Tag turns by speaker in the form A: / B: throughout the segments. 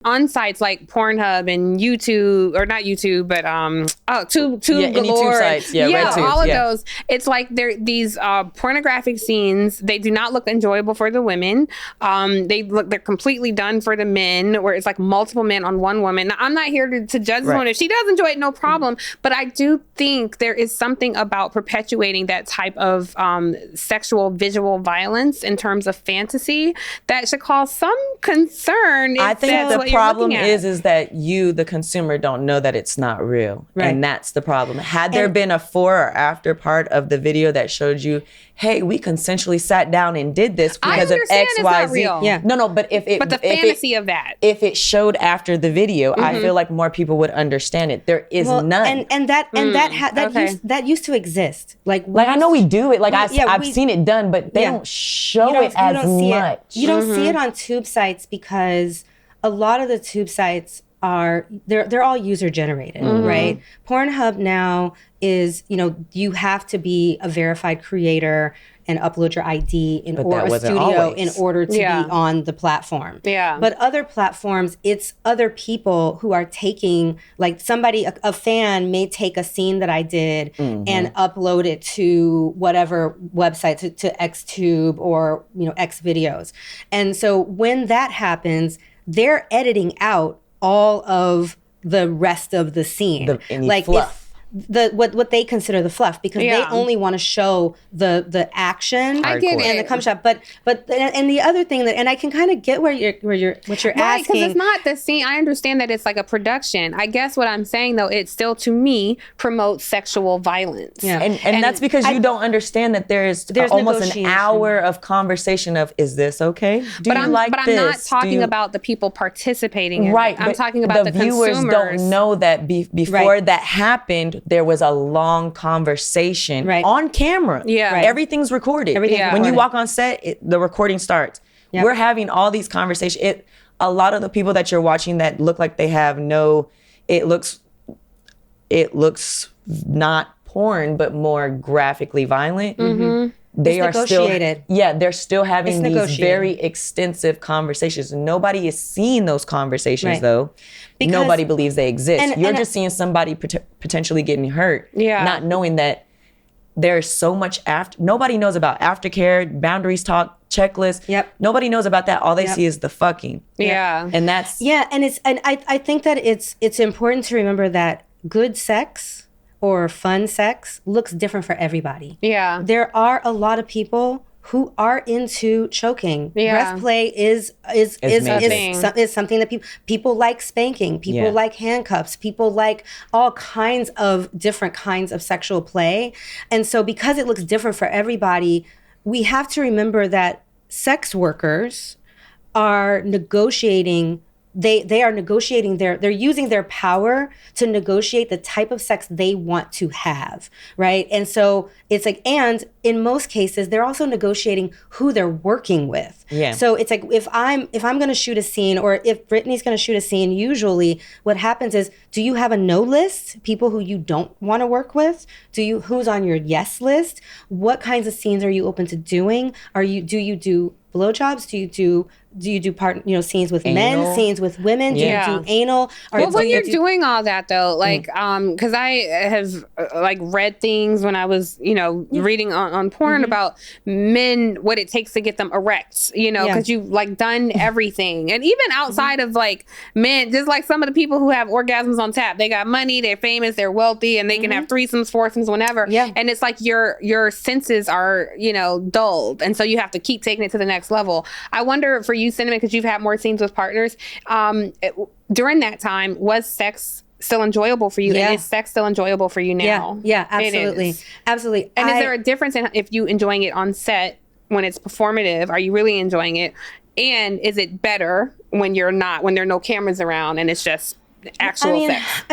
A: on sites like Pornhub and YouTube, or not YouTube, but Tube
B: any tube
A: galore.
B: sites, RedTube,
A: all of those. It's like they're these pornographic scenes. They do not look enjoyable for the women. They're completely done for the men, where it's like multiple men on one woman. Now, I'm not here to judge this one. If she does enjoy it, no problem. But I do think there is something about perpetuating that type of sexual visual violence in terms of fantasy that should cause some concern.
B: I think the problem is that you, the consumer, don't know that it's not real. Right. And that's the problem. Had there been a before or after part of the video that showed you, hey, we consensually sat down and did this because of X, Y, Z.
A: Yeah.
B: No, but
A: the fantasy of that.
B: If it showed after the video, I feel like more people would understand it. There is none.
C: And that used to exist. Like
B: I know we do it. Like I've seen it done, but they don't show it as much.
C: You don't see it on tube sites because a lot of the tube sites they're all user generated, right? Pornhub now is, you have to be a verified creator and upload your ID or a studio in order to be on the platform. Yeah. But other platforms, it's other people who are taking, like a fan may take a scene that I did and upload it to whatever website, to XTube or, X videos. And so when that happens, they're editing out all of the rest of the scene.
B: Fluff.
C: What they consider the fluff, because they only want to show the action and the cum shot. But the other thing and I can kind of get what you're asking.
A: Right, because it's not the scene. I understand that it's like a production. I guess what I'm saying though, it still to me promotes sexual violence.
B: Yeah. And that's because you don't understand that there's almost an hour of conversation of, is this okay? But I'm not
A: talking about the people participating in
B: it.
A: I'm talking about the
B: viewers
A: consumers.
B: Don't know that before that happened, there was a long conversation on camera. Yeah. Everything's recorded. When you walk on set, the recording starts. Yep. We're having all these conversations. A lot of the people that you're watching that look like they have it looks not porn, but more graphically violent. Mm-hmm. They are
C: negotiated.
B: They're still having these very extensive conversations. Nobody is seeing those conversations though. Because nobody believes they exist. You're just seeing somebody potentially getting hurt, not knowing that there's so much nobody knows about aftercare, boundaries talk, checklists. Yep. Nobody knows about that. All they see is the fucking.
A: Yeah.
B: And that's
C: I think that it's important to remember that good sex or fun sex looks different for everybody. Yeah. There are a lot of people who are into choking. Breast play is something that people like spanking. People like handcuffs. People like all kinds of different kinds of sexual play. And so because it looks different for everybody, we have to remember that sex workers are negotiating. They are negotiating they're using their power to negotiate the type of sex they want to have, right? And so it's like, and in most cases, they're also negotiating who they're working with. Yeah. So it's like, if I'm going to shoot a scene, or if Brittany's going to shoot a scene, usually what happens is, do you have a no list? People who you don't want to work with? Who's on your yes list? What kinds of scenes are you open to doing? Do you do blowjobs? Do you do scenes with men, scenes with women? Do you do anal?
A: Well, when you're doing all that though, like, because I have read things when I was, reading on porn about men, what it takes to get them erect, because you've done everything. And even outside of men, just like some of the people who have orgasms on tap, they got money, they're famous, they're wealthy, and they can have threesomes, foursomes, whenever. Yeah. And it's like your senses are, dulled. And so you have to keep taking it to the next level. I wonder for you, Cinnamon, because you've had more scenes with partners, during that time, was sex still enjoyable for you? Yeah. And is sex still enjoyable for you now?
C: Yeah, absolutely. Absolutely.
A: And is there a difference in if you enjoying it on set when it's performative? Are you really enjoying it? And is it better when you're not, when there are no cameras around and it's just actual sex?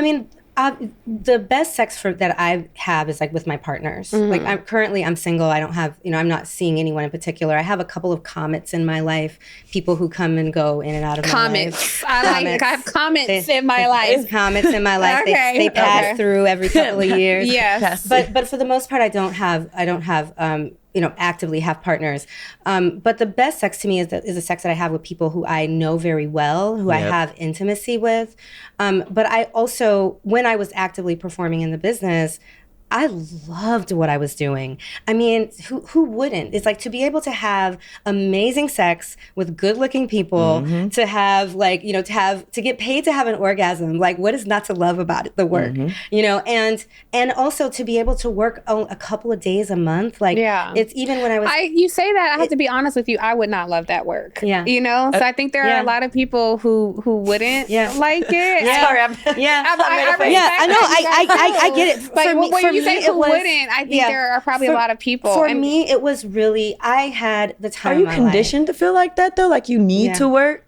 C: The best sex that I have is with my partners. I'm single. I don't have, I'm not seeing anyone in particular. I have a couple of comets in my life, people who come and go in and out of my life.
A: I have comets in my life.
C: Comets in my life. Okay. They pass through every couple of years.
A: Yes.
C: But for the most part, I don't have actively have partners. But the best sex to me is the sex that I have with people who I know very well, who I have intimacy with. But I also, when I was actively performing in the business, I loved what I was doing. I mean, who wouldn't? It's like to be able to have amazing sex with good-looking people, to have to get paid to have an orgasm. Like, what is not to love about the work? And also to be able to work a couple of days a month. Like, it's even when I was.
A: You say that, I have to be honest with you. I would not love that work. Yeah. So I think there are a lot of people who wouldn't like it.
C: Yeah. Sorry, I know. I get it.
A: For you say who wouldn't, I think there are probably a lot of people.
C: For me, it was really, I had the time.
B: Are you conditioned to feel like that though? Like you need to work?